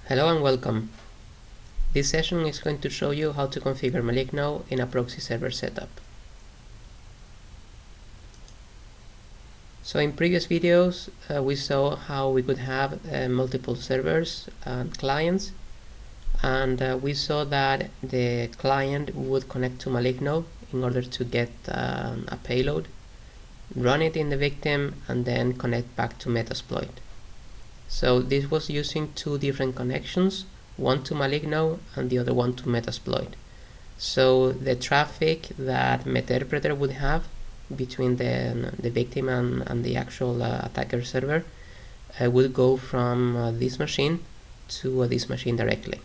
Hello and welcome. This session is going to show you how to configure Maligno in a proxy server setup. So in previous videos we saw how we could have multiple servers and clients, and we saw that the client would connect to Maligno in order to get a payload, run it in the victim, and then connect back to Metasploit. So this was using two different connections, one to Maligno and the other one to Metasploit. So the traffic that Meterpreter would have between the victim and the actual attacker server would go from this machine to this machine directly.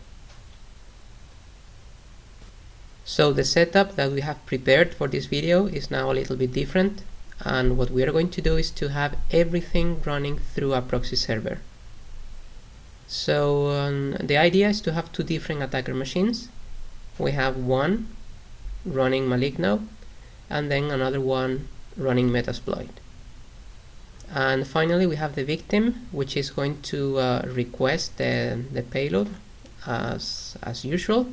So the setup that we have prepared for this video is now a little bit different, and what we are going to do is to have everything running through a proxy server. So the idea is to have two different attacker machines. We have one running Maligno and then another one running Metasploit. And finally we have the victim, which is going to request the payload as usual.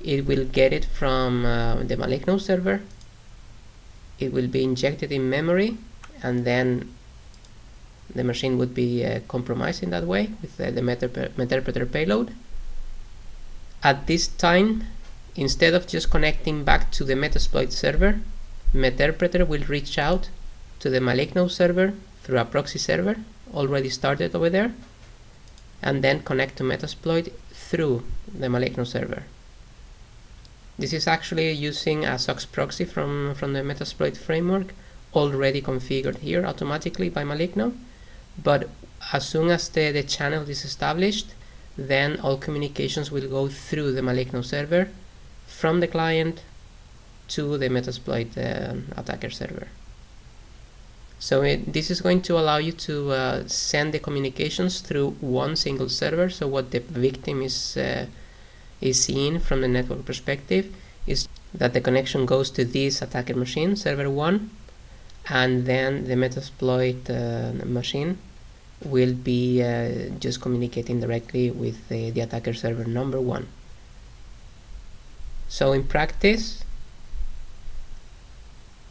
It will get it from the Maligno server. It will be injected in memory, and then the machine would be compromised in that way with the Meterpreter payload. At this time, instead of just connecting back to the Metasploit server, Meterpreter will reach out to the Maligno server through a proxy server already started over there, and then connect to Metasploit through the Maligno server. This is actually using a SOX proxy from the Metasploit framework, already configured here automatically by Maligno. But as soon as the channel is established, then all communications will go through the Maligno server from the client to the Metasploit attacker server. So this is going to allow you to send the communications through one single server. So what the victim is seeing from the network perspective is that the connection goes to this attacker machine, server 1, and then the Metasploit machine will be just communicating directly with the attacker server number 1. So in practice,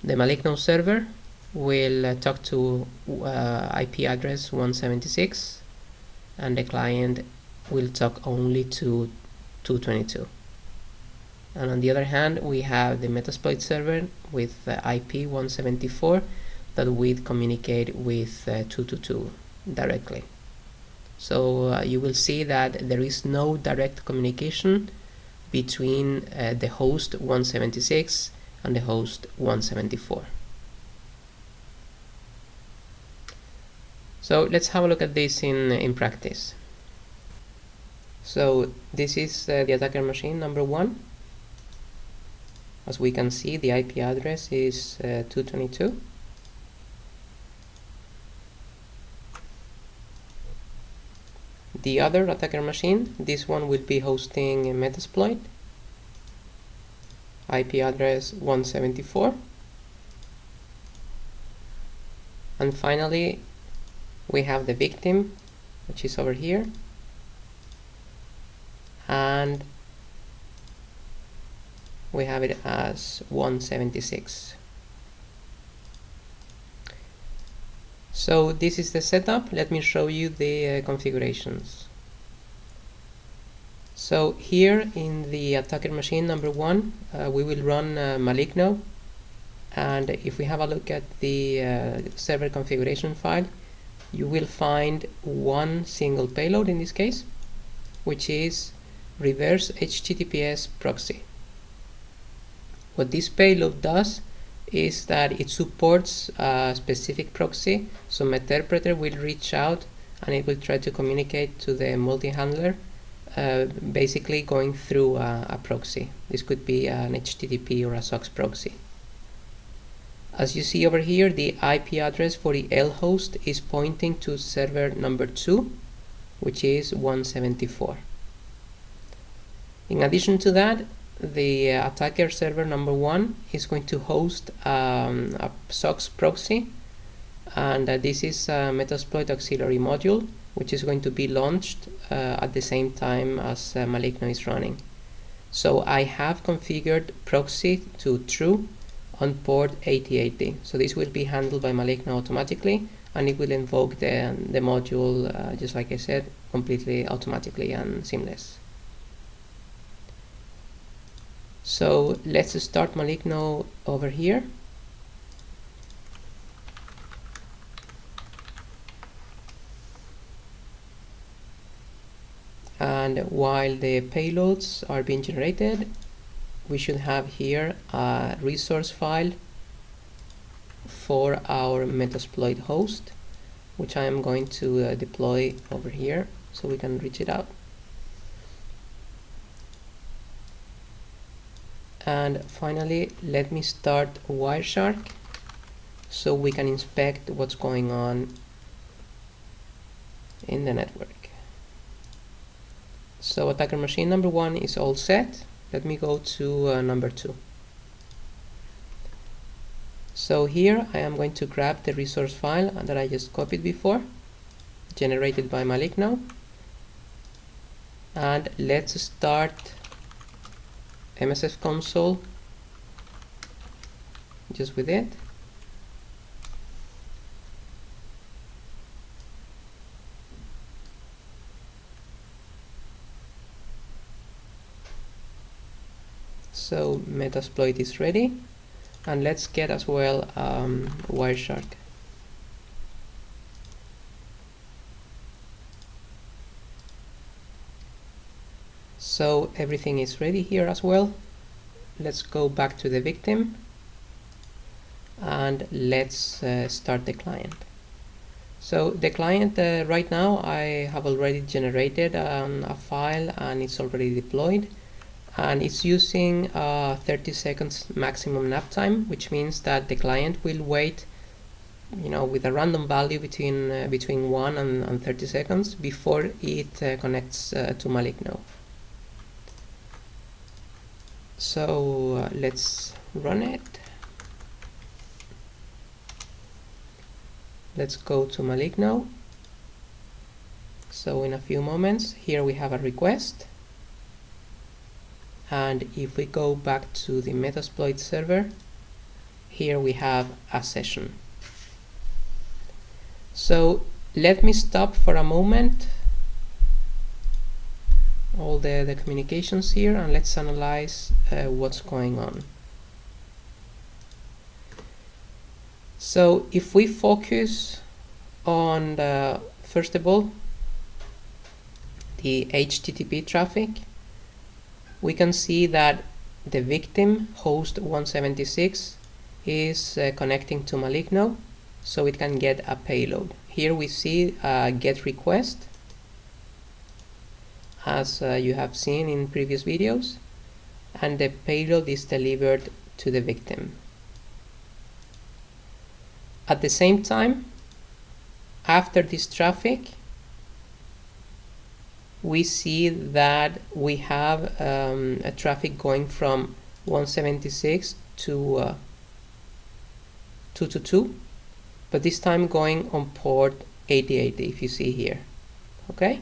the Maligno server will talk to IP address 176, and the client will talk only to 222. And on the other hand, we have the Metasploit server with IP 174 that will communicate with 222 directly. So you will see that there is no direct communication between the host 176 and the host 174. So let's have a look at this in practice. So this is the attacker machine number 1. As we can see, the IP address is 222. The other attacker machine, this one will be hosting Metasploit, IP address 174. And finally, we have the victim, which is over here, and we have it as 176. So this is the setup. Let me show you the configurations. So here in the attacker machine number 1, we will run Maligno, and if we have a look at the server configuration file, you will find one single payload in this case, which is reverse HTTPS proxy. What this payload does is that it supports a specific proxy, so Meterpreter will reach out and it will try to communicate to the multi-handler, basically going through a proxy. This could be an HTTP or a SOX proxy. As you see over here, the IP address for the L host is pointing to server number 2, which is 174. In addition to that, the attacker server number 1 is going to host a SOX proxy, and this is a Metasploit auxiliary module which is going to be launched at the same time as Maligno is running. So I have configured Proxy to true on port 8080. So this will be handled by Maligno automatically, and it will invoke the module, just like I said, completely automatically and seamless. So let's start Maligno over here. And while the payloads are being generated, we should have here a resource file for our Metasploit host, which I am going to deploy over here so we can reach it out. And finally, let me start Wireshark so we can inspect what's going on in the network. So attacker machine number 1 is all set. Let me go to number 2. So here I am going to grab the resource file that I just copied before, generated by Maligno, and let's start MSF console just with it. So Metasploit is ready, and let's get as well Wireshark. So everything is ready here as well. Let's go back to the victim and let's start the client. So the client right now, I have already generated a file and it's already deployed, and it's using 30 seconds maximum nap time, which means that the client will wait, with a random value between 1 and 30 seconds before it connects to Maligno. So let's run it. Let's go to Maligno. So in a few moments, here we have a request. And if we go back to the Metasploit server, here we have a session. So let me stop for a moment all the communications here, and let's analyze what's going on. So if we focus on first of all the HTTP traffic, we can see that the victim host 176 is connecting to Maligno so it can get a payload. Here we see a GET request, as you have seen in previous videos, and the payload is delivered to the victim. At the same time, after this traffic, we see that we have a traffic going from 176 to 222, but this time going on port 8080, if you see here. Okay?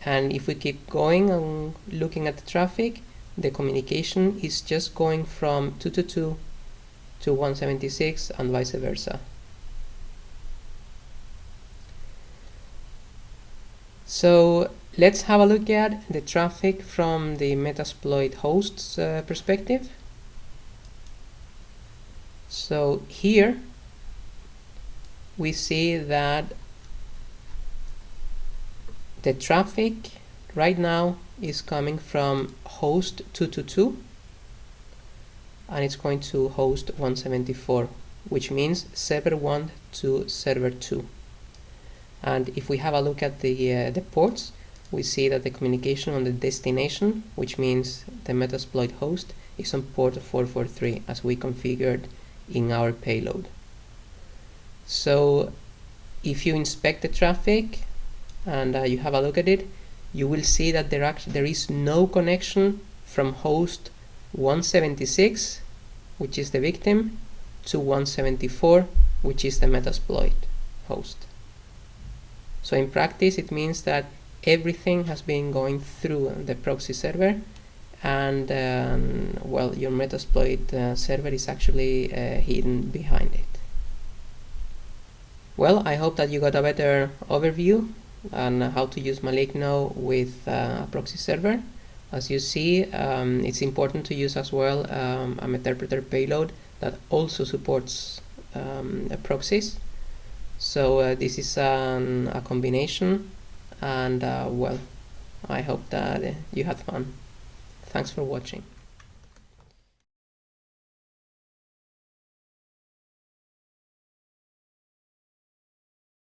And if we keep going and looking at the traffic, the communication is just going from 222 to 176 and vice versa. So let's have a look at the traffic from the Metasploit host's perspective. So here we see that the traffic right now is coming from host 222 and it's going to host 174, which means server 1 to server 2. And if we have a look at the ports, we see that the communication on the destination, which means the Metasploit host, is on port 443 as we configured in our payload. So if you inspect the traffic and you have a look at it, you will see that there is no connection from host 176, which is the victim, to 174, which is the Metasploit host. So in practice, it means that everything has been going through the proxy server, and well, your Metasploit server is actually hidden behind it. Well, I hope that you got a better overview on how to use Maligno with a proxy server. As you see, it's important to use as well a Meterpreter payload that also supports proxies. So this is a combination, and well, I hope that you had fun. Thanks for watching.